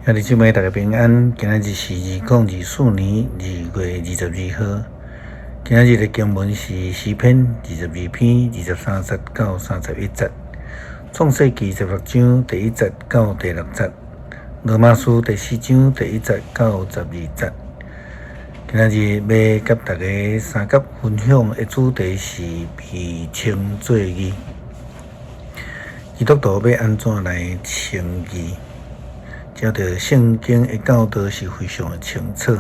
兄弟姊妹，大家平安。今日是2024年2月22号。今日的经文是诗篇22篇23节到31节，创世纪16章第1节到第6节，罗马书第4章第1节到12节。今日要甲大家三角分享的主题是被称作义。基督徒要安怎来称义？照着圣经的教导是非常的清楚，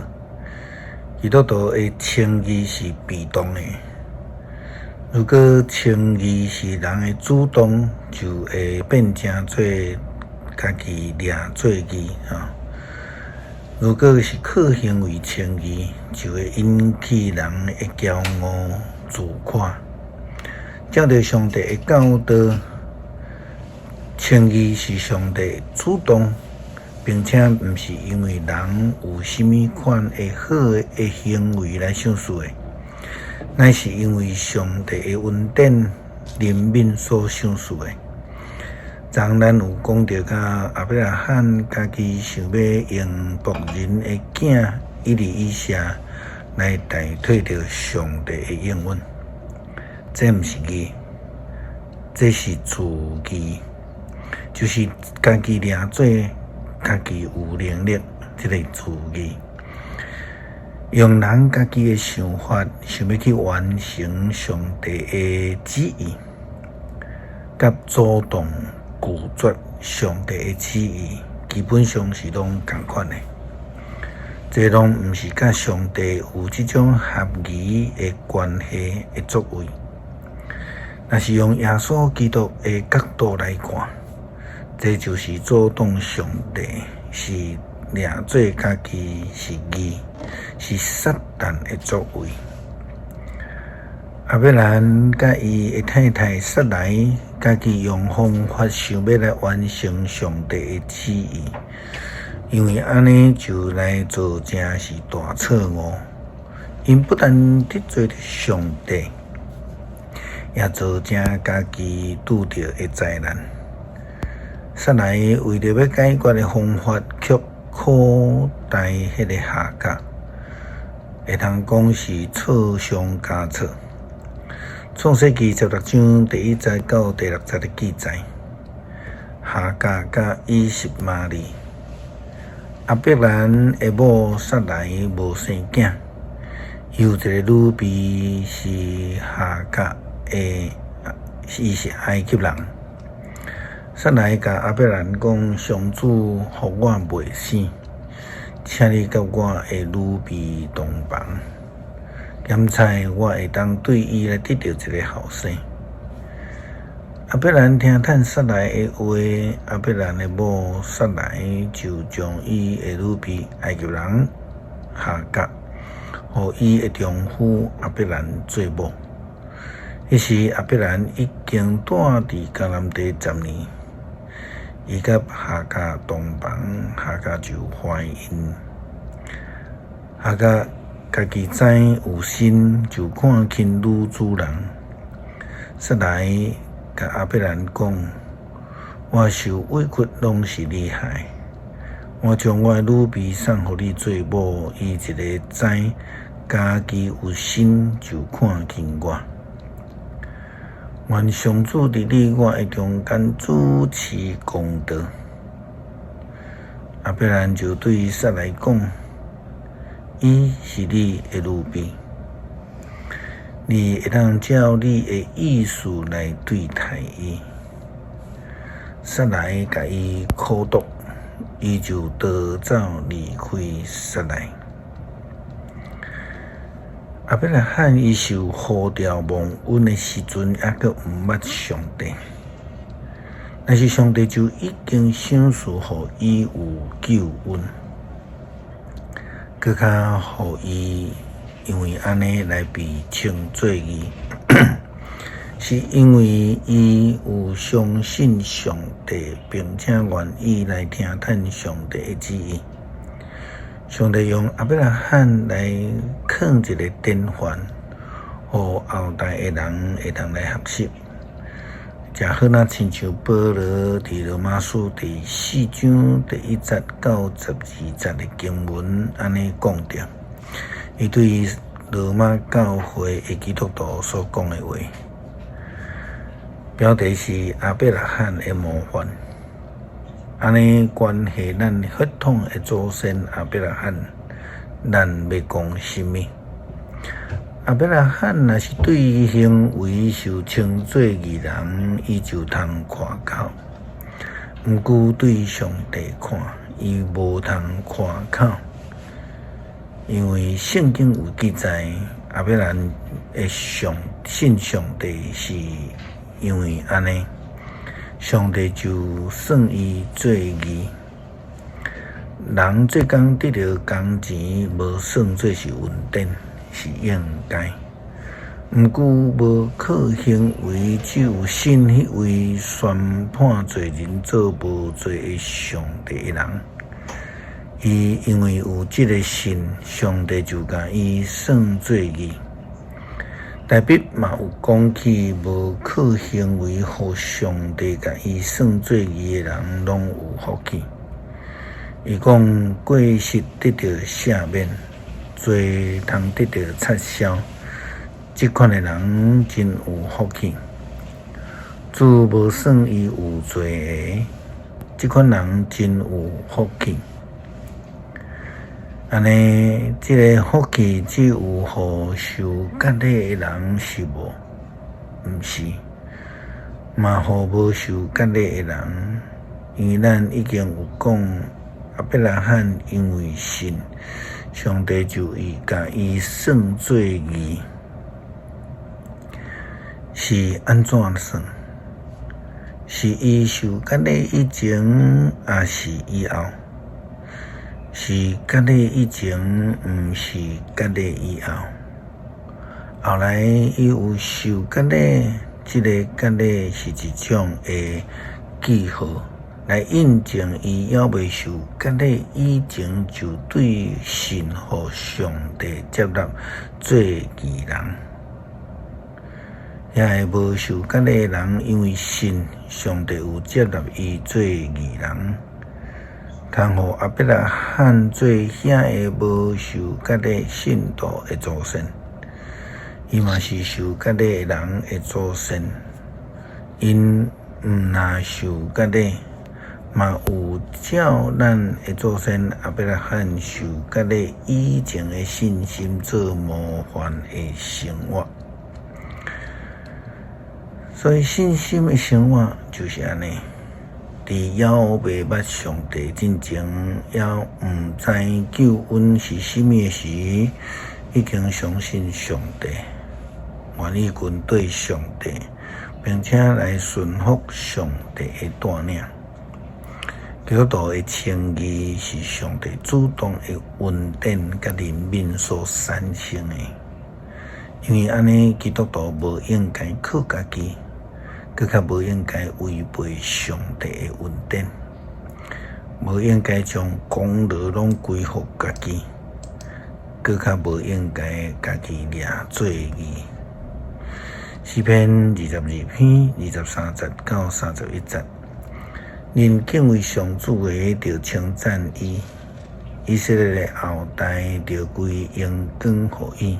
基督徒的称义是被动的。如果称义是人的主动，就会变成做家己掠做义啊。如果是靠行为称义，就会引起人的骄傲自夸。照着上帝的教导，称义是上帝主动。并且不是因为人有什么款的好的行为来赏赐的，乃是因为上帝的恩典怜悯所赏赐的。昨咱有讲到，甲亚伯拉罕家己想要用仆人的囝以利以下来代替着上帝的应允，这不是义，这是自义，就是家己掠做。家己有能力，这个自义，用人家己的想法，想要去完成上帝的旨意，甲主动拒绝上帝的旨意，基本上是拢同款的。这拢不是甲上帝有这种合宜的关系的作为。若是用耶稣基督的角度来看，这就是主动上帝是掠做家己是义，是撒旦的作为。亚伯兰甲伊的太太撒来，家己用方法想要来完成上帝的旨意，因为安尼就来做正是大错误。因不但得罪了上帝，也做正家己拄到的灾难。撒来为了要解决的方法，却苦待迄个夏甲，会通讲是错上加错。创世纪16章第1节到第6节的记载，夏甲甲以实玛利，亚伯兰的某撒来无生囝，有一个女婢是夏甲的，伊是埃及人。撒来甲亚伯兰讲：上主互我袂死，请你甲我的女婢同房，咸菜我会当对伊来得到一个后生。亚伯兰听叹撒来的话，亚伯兰的某撒来就将伊的女婢埃及人夏甲，互伊的丈夫亚伯兰做某。迄时亚伯兰已经住伫迦南地10年。伊甲夏甲同房，夏甲就怀孕。夏甲家己知有心，就看轻女主人。撒来甲亚伯兰讲：我受委屈拢是你害，我将我的女婢送互你做某，伊一个知家己有心，就看轻我。愿上主伫你我的中间主持公道。亚伯兰就对撒来讲：伊是你的女婢，你会当照你的意思来对待伊。撒来甲伊苦毒，伊就逃走离开撒来。亚伯拉罕伊受呼召蒙恩的时阵，还阁毋捌上帝，但是上帝就已经赏赐互伊有救恩，更加互伊因为安尼来被称作义，是因为伊有相信上帝，并且愿意来听叹上帝的旨意。上帝用亚伯拉罕来放一个典范，互后代的人会通来学习，食好那亲像保罗伫罗马书第4章第1节到12节的经文安尼讲着，伊对罗马教会的基督徒所讲的话，标题是亚伯拉罕的模范。安尼关系咱血统的祖先亚伯拉罕，咱要讲什么？亚伯拉罕若是对行为受称作义人，伊就通夸口；毋过对上帝看，伊无通夸口，因为圣经有记载，亚伯拉罕会信上帝，是因为安尼，上帝就算伊做义。人做工得到工钱，无算做是稳定。是应该，毋过无靠行为，只有信迄位宣判罪人做无罪的上帝的人。伊因为有这个信，上帝就甲伊算做义。大笔嘛有讲起，无靠行为，互上帝甲伊算做义的人，拢有福气。伊讲过失得到赦免。罪通得到撤销，这款的人真有福气。主无算伊有罪的，这款人真有福气。安尼，这个福气只有互受割礼的人是无？毋是，嘛互无受割礼的人，因为咱已经有讲，亚伯拉罕因为信。上帝就甲伊算做义，是安怎算？是伊受割礼以前，也是以后？是割礼以前，毋是割礼以后？后来伊有受割礼，这个割礼是一种的记号。来印证伊还未受割礼以前，就对信互上帝接纳做义人。遐个无受割礼的人，因为信上帝有接纳伊做义人，通互亚伯拉罕做遐个无受割礼信徒的祖先。伊嘛是受割礼的人的祖先，因毋若受割礼。嘛有照咱的祖先亚伯拉罕受割礼以前的信心做模范的生活，所以信心的生活就是安尼。伫还未捌上帝进前，也毋知救恩是甚么时，已经相信上帝，愿意跟对上帝，并且来顺服上帝的带领。基督徒的称义是上帝主动的恩典甲人民所产生的，因为安尼基督徒无应该靠家己，更较无应该违背上帝的恩典，无应该将功劳拢归乎家己，更较无应该家己掠做义。诗篇22篇23节到31节。人敬畏上主的，就称赞伊；以色列的后代，就归荣光互伊。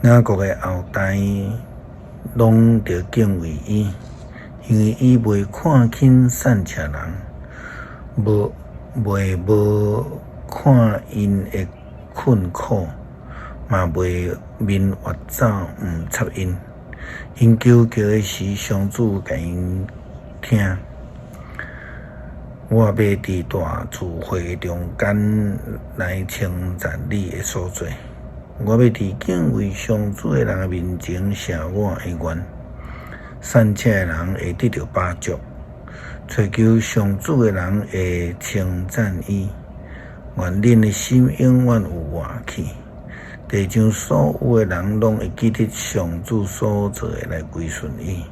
雅各的后代，拢就敬畏伊，因为伊袂看轻善邪人，无看因的困苦，嘛袂面越走毋插因。因求的是上主甲因听。我要伫大聚会中间来称赞你的所做，我要伫敬畏上主的人面前写我的愿，善车的人会得到巴祝，追求上主的人会称赞伊，愿恁的心永远有活气。地上所有的人拢会记得上主所做的来归顺伊。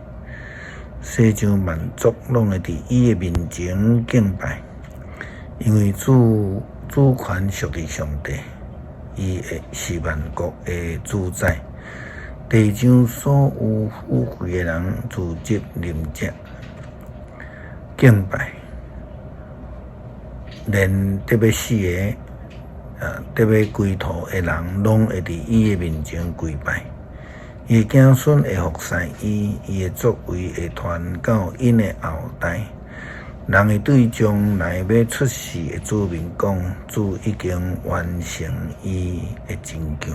世上万族拢会伫伊的面前敬拜，因为主权属于上帝，伊是万国的主宰，地上所有富贵的人自即临者敬拜，连得要死的得要归土的人，拢会伫伊的面前跪拜。伊的子孙会服侍伊，伊的作为会传到因的后代。人会对将来要出世的子民讲，主已经完成伊的拯救。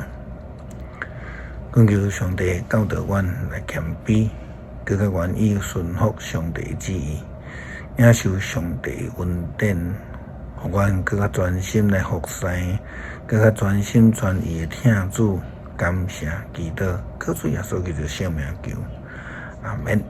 恳求上帝教导阮来谦卑，更加愿意顺服上帝的旨意，领受上帝的恩典，互阮更加专心来服侍，更加专心传伊的听主。感谢祈祷，靠主耶稣基督圣名求，阿门。